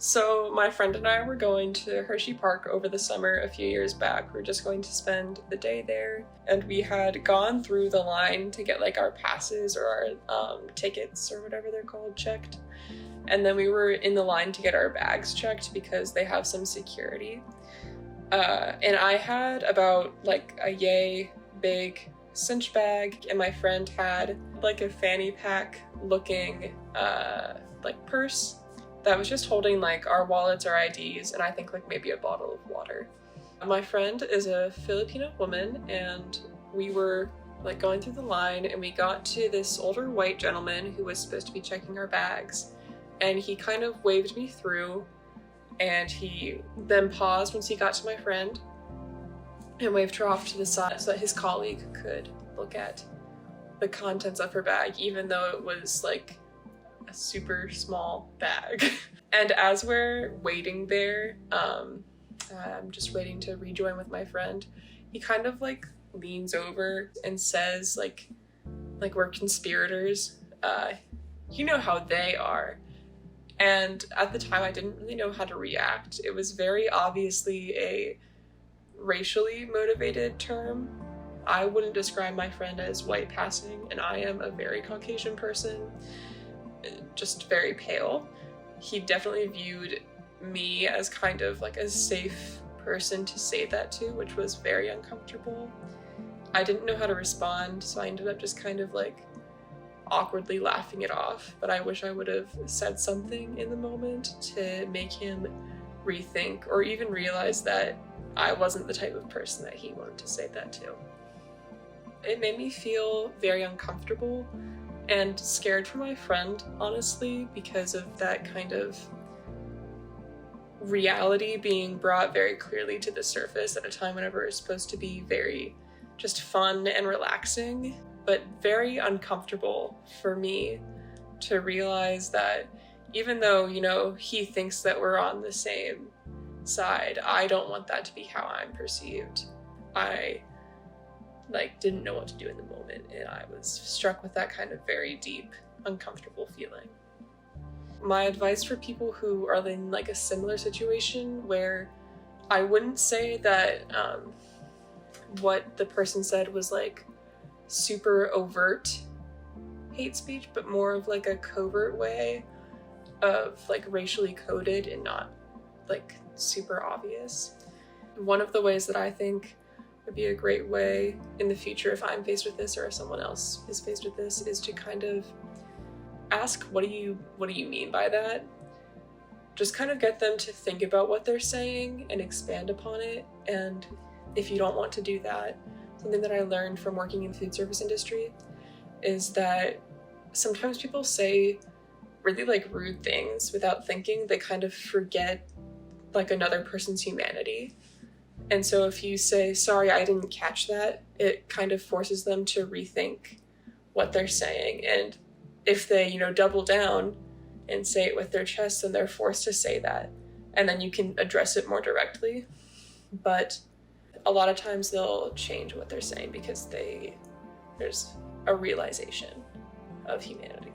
So my friend and I were going to Hershey Park over the summer a few years back. We were just going to spend the day there, and we had gone through the line to get like our passes or our tickets or whatever they're called checked. And then we were in the line to get our bags checked because they have some security. And I had about like a yay big cinch bag, and my friend had like a fanny pack looking like purse that was just holding like our wallets, our IDs, and I think like maybe a bottle of water. My friend is a Filipino woman, and we were like going through the line, and we got to this older white gentleman who was supposed to be checking our bags, and he kind of waved me through, and he then paused once he got to my friend and waved her off to the side so that his colleague could look at the contents of her bag, even though it was like a super small bag. And as we're waiting there, I'm just waiting to rejoin with my friend, he kind of like leans over and says like we're conspirators. You know how they are. And at the time I didn't really know how to react. It was very obviously a racially motivated term. I wouldn't describe my friend as white passing, and I am a very Caucasian person, just very pale. He definitely viewed me as kind of like a safe person to say that to, which was very uncomfortable. I didn't know how to respond, so I ended up just kind of like awkwardly laughing it off, but I wish I would have said something in the moment to make him rethink or even realize that I wasn't the type of person that he wanted to say that to. It made me feel very uncomfortable and scared for my friend, honestly, because of that kind of reality being brought very clearly to the surface at a time whenever it's supposed to be very just fun and relaxing, but very uncomfortable for me to realize that even though, you know, he thinks that we're on the same side, I don't want that to be how I'm perceived. I didn't know what to do in the moment, and I was struck with that kind of very deep, uncomfortable feeling. My advice for people who are in like a similar situation where I wouldn't say that what the person said was like super overt hate speech, but more of like a covert way of like racially coded and not like super obvious. One of the ways that I think would be a great way in the future, if I'm faced with this or if someone else is faced with this, is to kind of ask, what do you mean by that? Just kind of get them to think about what they're saying and expand upon it. And if you don't want to do that, something that I learned from working in the food service industry is that sometimes people say really like rude things without thinking. They kind of forget like another person's humanity. And so if you say, sorry, I didn't catch that, it kind of forces them to rethink what they're saying. And if they, you know, double down and say it with their chest, then they're forced to say that. And then you can address it more directly. But a lot of times they'll change what they're saying because there's a realization of humanity.